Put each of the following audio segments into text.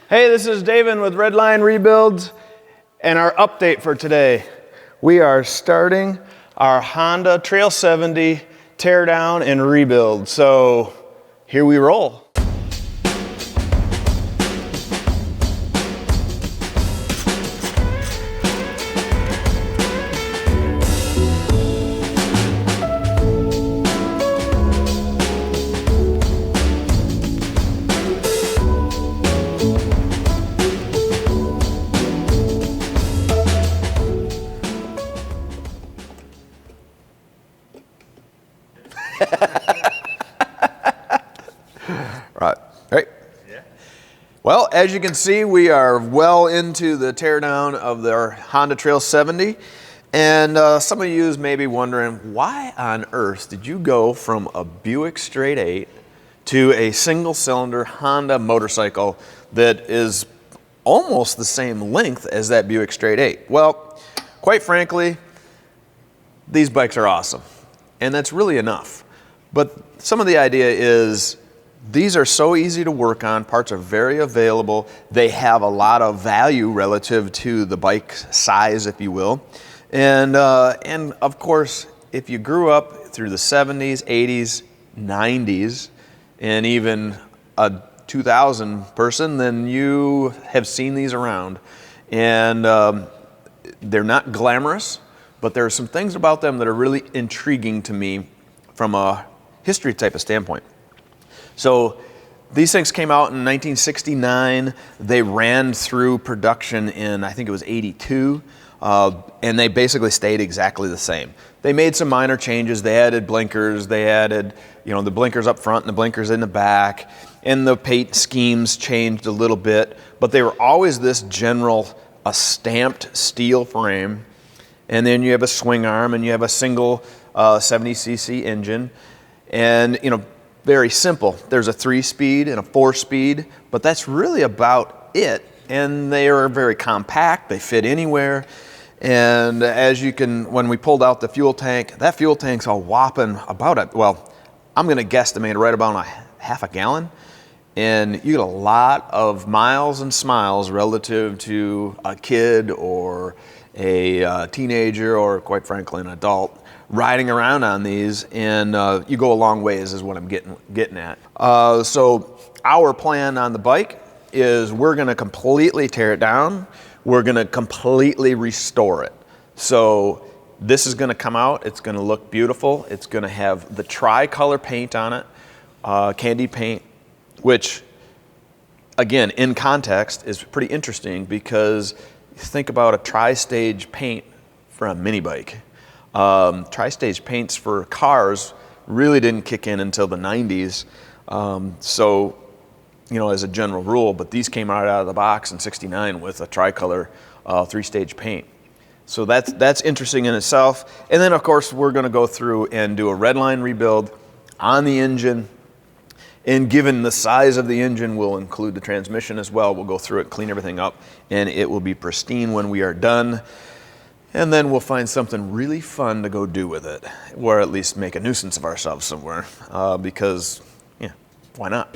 Hey, this is Davin with Redline Rebuilds, and our update for today. We are starting our Honda Trail 70 teardown and rebuild. So here we roll. Right. Yeah. Well, as you can see, we are well into the teardown of our Honda Trail 70. And some of you may be wondering, why on earth did you go from a Buick Straight 8 to a single-cylinder Honda motorcycle that is almost the same length as that Buick Straight 8? Well, quite frankly, these bikes are awesome. And that's really enough. But some of the idea is, these are so easy to work on, parts are very available, they have a lot of value relative to the bike size, if you will. And of course, if you grew up through the 70s, 80s, 90s, and even a 2000 person, then you have seen these around. And they're not glamorous, but there are some things about them that are really intriguing to me from a history type of standpoint. So these things came out in 1969. They ran through production in, I think it was 82, and they basically stayed exactly the same. They made some minor changes. They added blinkers. They added, the blinkers up front and the blinkers in the back, and the paint schemes changed a little bit, but they were always this general, a stamped steel frame, and then you have a swing arm, and you have a single 70cc engine, and very simple. There's a 3-speed and a 4-speed, but that's really about it. And they are very compact. They fit anywhere. And as you can, when we pulled out the fuel tank, that fuel tank's a whopping about I'm going to guesstimate right about a half a gallon. And you get a lot of miles and smiles relative to a kid or a teenager or, quite frankly, an adult riding around on these, and you go a long ways is what I'm getting at. So our plan on the bike is we're going to completely tear it down. We're going to completely restore it. So this is going to come out. It's going to look beautiful. It's going to have the tricolor paint on it, candy paint, which, again, in context, is pretty interesting because you think about a tri-stage paint for a mini bike. Tri-stage paints for cars really didn't kick in until the 90s. So, as a general rule, but these came out of the box in 69 with a tricolor 3-stage paint. So that's interesting in itself. And then, of course, we're going to go through and do a Redline rebuild on the engine. And given the size of the engine, we'll include the transmission as well. We'll go through it, clean everything up, and it will be pristine when we are done. And then we'll find something really fun to go do with it, or at least make a nuisance of ourselves somewhere, because, why not?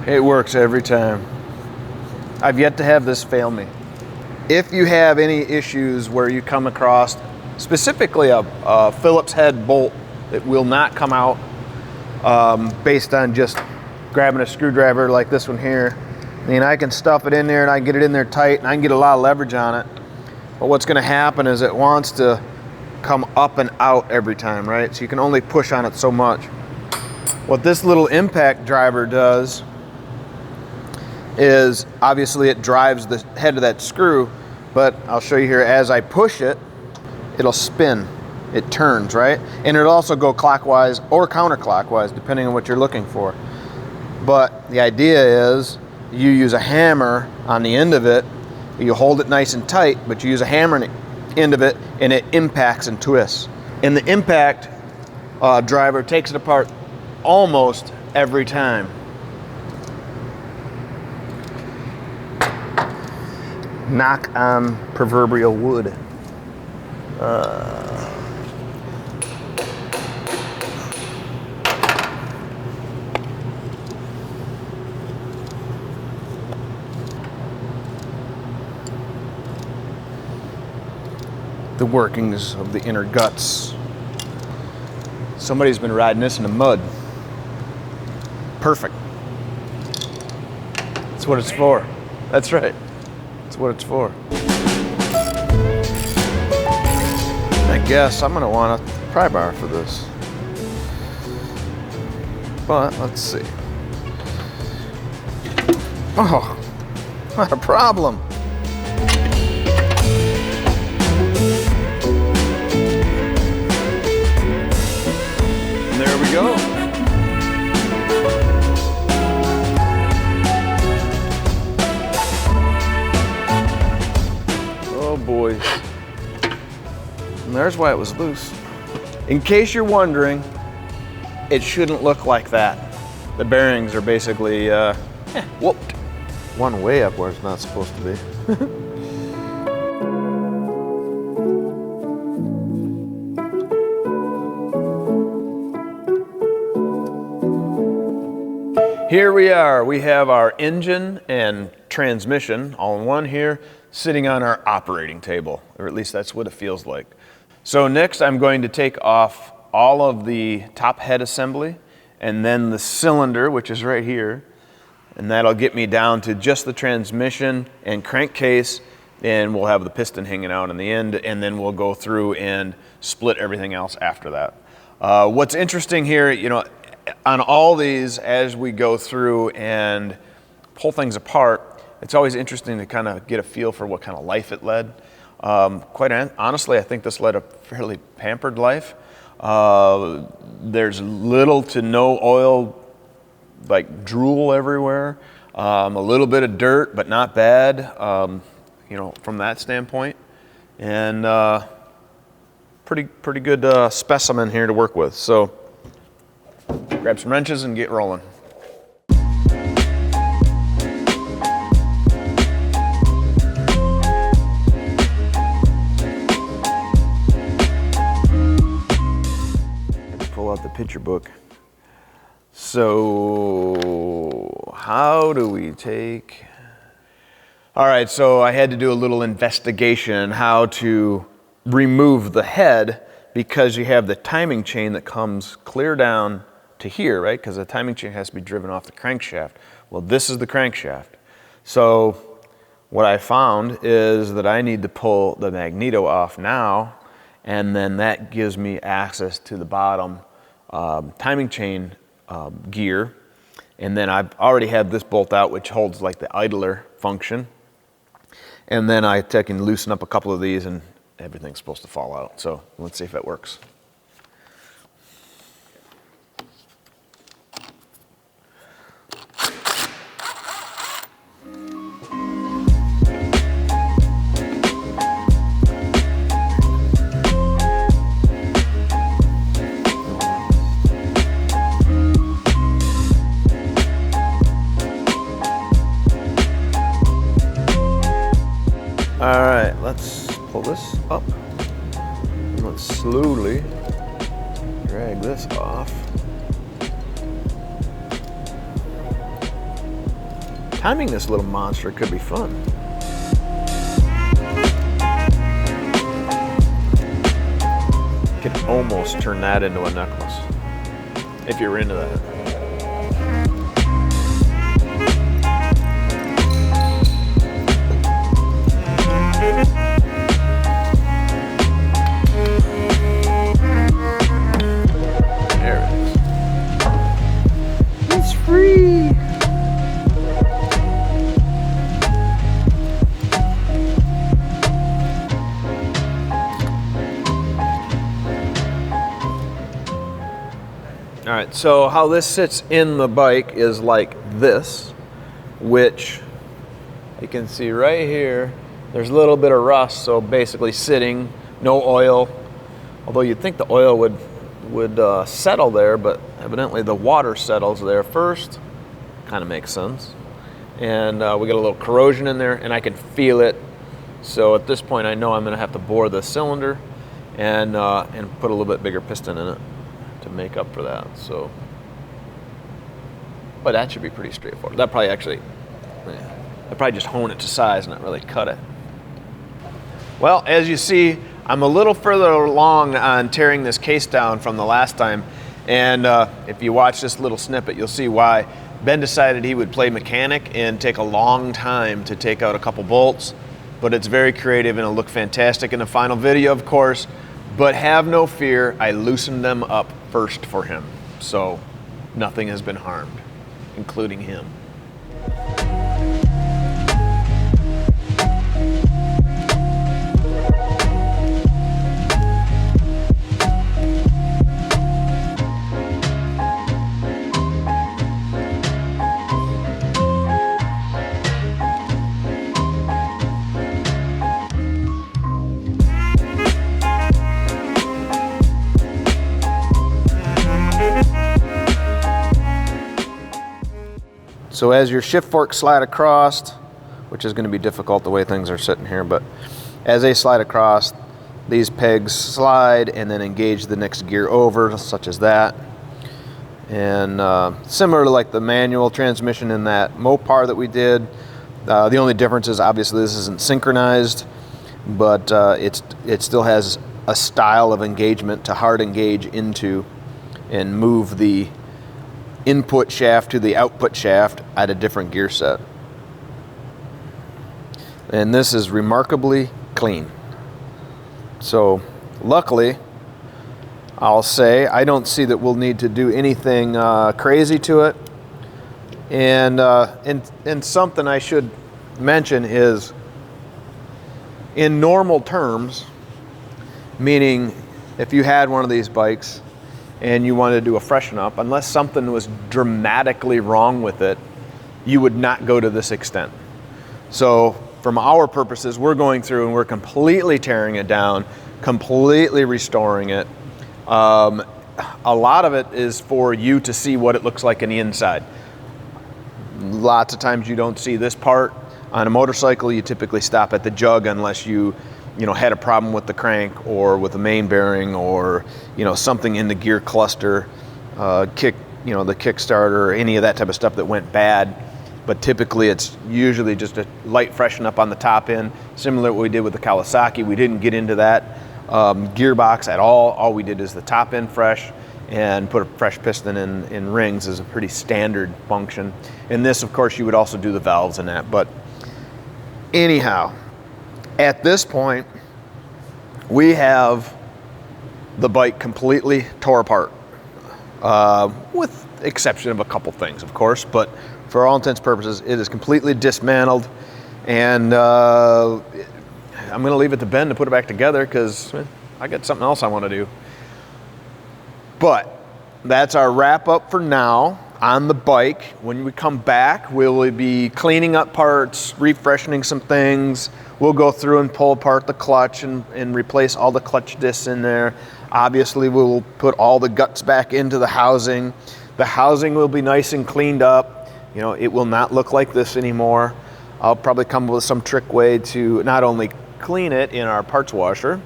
It works every time. I've yet to have this fail me. If you have any issues where you come across specifically a Phillips head bolt that will not come out based on just grabbing a screwdriver like this one here, I can stuff it in there and I can get it in there tight and I can get a lot of leverage on it. But what's going to happen is it wants to come up and out every time, right? So you can only push on it so much. What this little impact driver does is obviously it drives the head of that screw, but I'll show you here as I push it, it'll spin. It turns, right? And it'll also go clockwise or counterclockwise, depending on what you're looking for. But the idea is you use a hammer on the end of it. You hold it nice and tight, but you use a hammer on the end of it, and it impacts and twists. And the impact driver takes it apart almost every time. Knock on proverbial wood. The workings of the inner guts. Somebody's been riding this in the mud. Perfect. That's what it's for. That's right. That's what it's for. I guess I'm gonna want a pry bar for this. But let's see. Oh, not a problem. There we go. Oh boy. And there's why it was loose. In case you're wondering, it shouldn't look like that. The bearings are basically whooped. One way up where it's not supposed to be. Here we are. We have our engine and transmission all in one here, sitting on our operating table, or at least that's what it feels like. So next I'm going to take off all of the top head assembly and then the cylinder, which is right here, and that'll get me down to just the transmission and crankcase, and we'll have the piston hanging out in the end, and then we'll go through and split everything else after that. What's interesting here, you know, on all these, as we go through and pull things apart, it's always interesting to kind of get a feel for what kind of life it led. Quite honestly, I think this led a fairly pampered life. There's little to no oil, like drool everywhere. A little bit of dirt, but not bad, you know, from that standpoint. And pretty good specimen here to work with. So grab some wrenches and get rolling. Pull out the picture book. So how do we take... All right, so I had to do a little investigation how to remove the head, because you have the timing chain that comes clear down to here, right? Because the timing chain has to be driven off the crankshaft. Well, this is the crankshaft. So what I found is that I need to pull the magneto off now, and then that gives me access to the bottom timing chain gear. And then I've already had this bolt out, which holds like the idler function. And then I can loosen up a couple of these and everything's supposed to fall out. So let's see if it works. All right, let's pull this up. And let's slowly drag this off. Timing this little monster could be fun. You can almost turn that into a necklace, if you're into that. There it is. It's free. right, so how this sits in the bike is like this, which you can see right here. There's a little bit of rust, so basically sitting, no oil. Although you'd think the oil would settle there, but evidently the water settles there first. Kind of makes sense. And we got a little corrosion in there, and I can feel it. So at this point, I know I'm going to have to bore the cylinder and put a little bit bigger piston in it to make up for that. So, but that should be pretty straightforward. That probably actually, I probably just hone it to size, not really cut it. Well, as you see, I'm a little further along on tearing this case down from the last time, and if you watch this little snippet, you'll see why. Ben decided he would play mechanic and take a long time to take out a couple bolts, but it's very creative and it'll look fantastic in the final video, of course. But have no fear, I loosened them up first for him, so nothing has been harmed, including him. So as your shift forks slide across, which is going to be difficult the way things are sitting here, but as they slide across, these pegs slide and then engage the next gear over, such as that. And similar to like the manual transmission in that Mopar that we did, the only difference is obviously this isn't synchronized, but it still has a style of engagement to hard engage into and move the input shaft to the output shaft at a different gear set. And this is remarkably clean. So luckily, I'll say, I don't see that we'll need to do anything crazy to it. And something I should mention is, in normal terms, meaning if you had one of these bikes and you wanted to do a freshen up, unless something was dramatically wrong with it, you would not go to this extent. So from our purposes, we're going through and we're completely tearing it down, completely restoring it. A lot of it is for you to see what it looks like in the inside. Lots of times you don't see this part. On a motorcycle, you typically stop at the jug unless you had a problem with the crank or with the main bearing or, something in the gear cluster, the kickstarter, or any of that type of stuff that went bad. But typically it's usually just a light freshen up on the top end, similar to what we did with the Kawasaki. We didn't get into that gearbox at all. All we did is the top end fresh and put a fresh piston in rings is a pretty standard function. In this, of course, you would also do the valves and that. But anyhow, at this point, we have the bike completely tore apart, with exception of a couple things, of course, but for all intents and purposes, it is completely dismantled, and I'm going to leave it to Ben to put it back together because I got something else I want to do. But that's our wrap up for now on the bike. When we come back, we'll be cleaning up parts, refreshening some things. We'll go through and pull apart the clutch and replace all the clutch discs in there. Obviously, we'll put all the guts back into the housing. The housing will be nice and cleaned up. It will not look like this anymore. I'll probably come up with some trick way to not only clean it in our parts washer,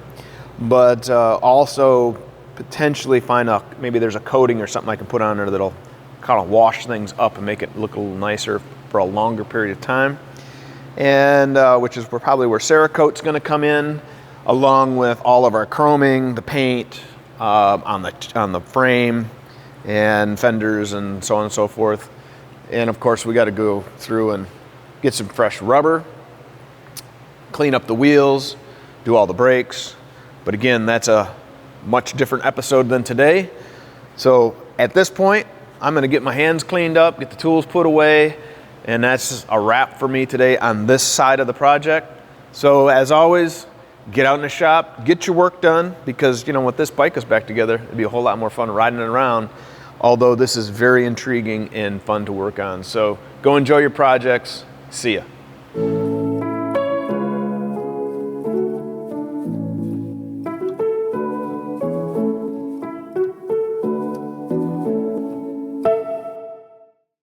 but also potentially find maybe there's a coating or something I can put on there that'll kind of wash things up and make it look a little nicer for a longer period of time. And which is probably where Cerakote's going to come in, along with all of our chroming, the paint on the frame and fenders and so on and so forth. And of course, we got to go through and get some fresh rubber, clean up the wheels, do all the brakes. But again, that's a much different episode than today. So at this point, I'm going to get my hands cleaned up, get the tools put away, and that's a wrap for me today on this side of the project. So as always, get out in the shop, get your work done, because with this bike is back together, it'd be a whole lot more fun riding it around. although this is very intriguing and fun to work on. So go enjoy your projects. See ya.